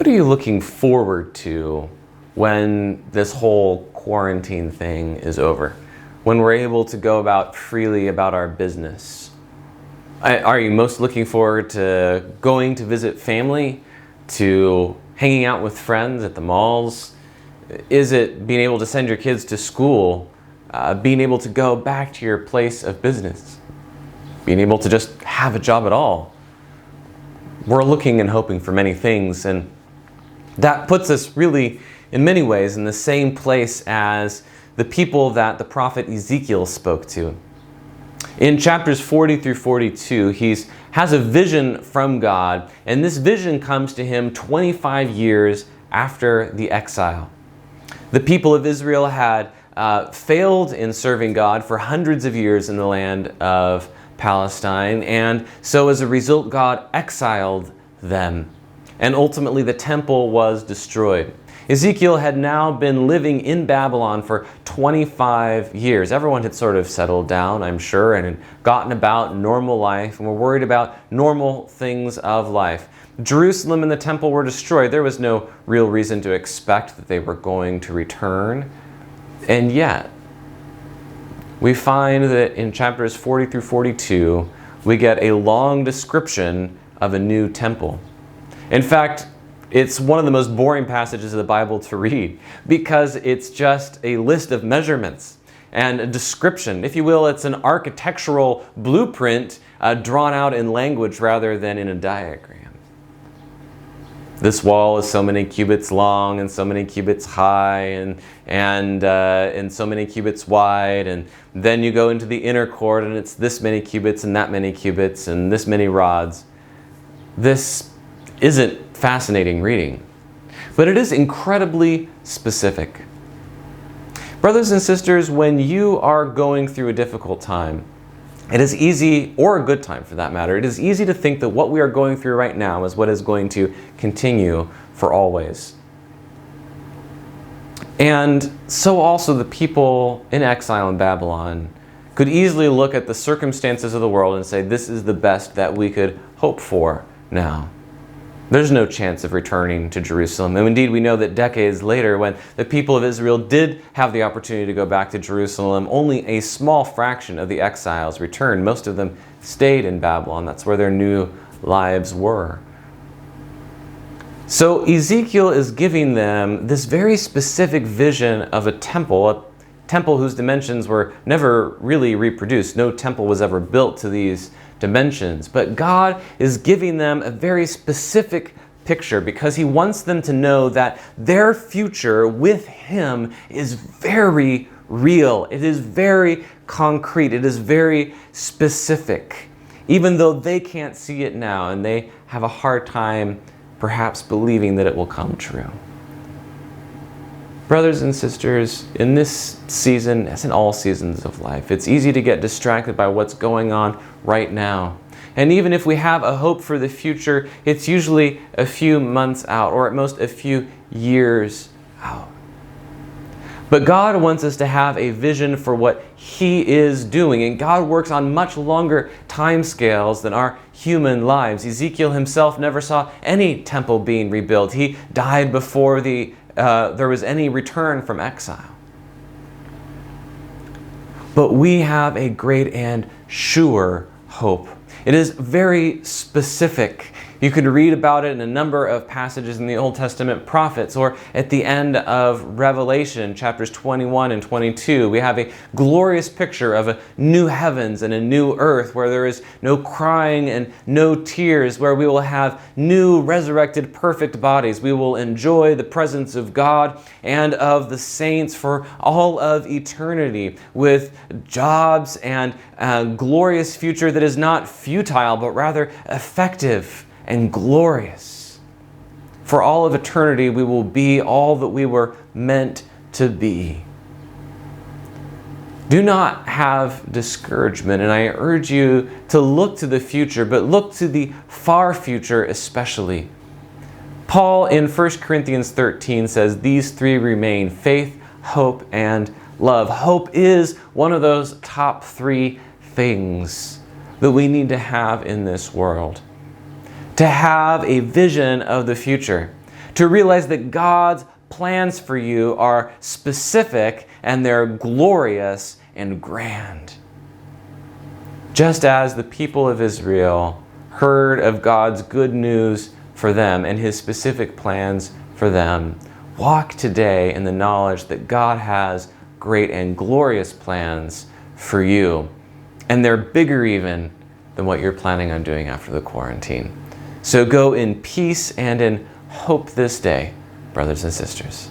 What are you looking forward to when this whole quarantine thing is over? When we're able to go about freely about our business? Are you most looking forward to going to visit family, to hanging out with friends at the malls? Is it being able to send your kids to school, being able to go back to your place of business, being able to just have a job at all? We're looking and hoping for many things, and that puts us really, in many ways, in the same place as the people that the prophet Ezekiel spoke to. In chapters 40 through 42, he has a vision from God, and this vision comes to him 25 years after the exile. The people of Israel had failed in serving God for hundreds of years in the land of Palestine, and so as a result, God exiled them. And ultimately the temple was destroyed. Ezekiel had now been living in Babylon for 25 years. Everyone had sort of settled down, I'm sure, and had gotten about normal life and were worried about normal things of life. Jerusalem and the temple were destroyed. There was no real reason to expect that they were going to return. And yet, we find that in chapters 40 through 42, we get a long description of a new temple. In fact, it's one of the most boring passages of the Bible to read because it's just a list of measurements and a description. If you will, it's an architectural blueprint drawn out in language rather than in a diagram. This wall is so many cubits long and so many cubits high and so many cubits wide, and then you go into the inner court and it's this many cubits and that many cubits and this many rods. This isn't fascinating reading, but it is incredibly specific. Brothers and sisters, when you are going through a difficult time, it is easy, or a good time for that matter, it is easy to think that what we are going through right now is what is going to continue for always. And so also the people in exile in Babylon could easily look at the circumstances of the world and say, this is the best that we could hope for now. There's no chance of returning to Jerusalem. And indeed, we know that decades later, when the people of Israel did have the opportunity to go back to Jerusalem, only a small fraction of the exiles returned. Most of them stayed in Babylon. That's where their new lives were. So Ezekiel is giving them this very specific vision of a temple whose dimensions were never really reproduced. No temple was ever built to these dimensions. But God is giving them a very specific picture because he wants them to know that their future with him is very real. It is very concrete. It is very specific. Even though they can't see it now and they have a hard time perhaps believing that it will come true. Brothers and sisters, in this season, as in all seasons of life, it's easy to get distracted by what's going on right now. And even if we have a hope for the future, it's usually a few months out, or at most a few years out. But God wants us to have a vision for what he is doing, and God works on much longer time scales than our human lives. Ezekiel himself never saw any temple being rebuilt. He died before there was any return from exile. But we have a great and sure hope. It is very specific. You can read about it in a number of passages in the Old Testament prophets, or at the end of Revelation, chapters 21 and 22. We have a glorious picture of a new heavens and a new earth where there is no crying and no tears, where we will have new resurrected perfect bodies. We will enjoy the presence of God and of the saints for all of eternity, with jobs and a glorious future that is not futile, but rather effective and glorious. For all of eternity, we will be all that we were meant to be. Do not have discouragement, and I urge you to look to the future, but look to the far future especially. Paul in 1 Corinthians 13 says, these three remain: faith, hope, and love. Hope is one of those top three things that we need to have in this world. To have a vision of the future. To realize that God's plans for you are specific and they're glorious and grand. Just as the people of Israel heard of God's good news for them and his specific plans for them, walk today in the knowledge that God has great and glorious plans for you. And they're bigger even than what you're planning on doing after the quarantine. So go in peace and in hope this day, brothers and sisters.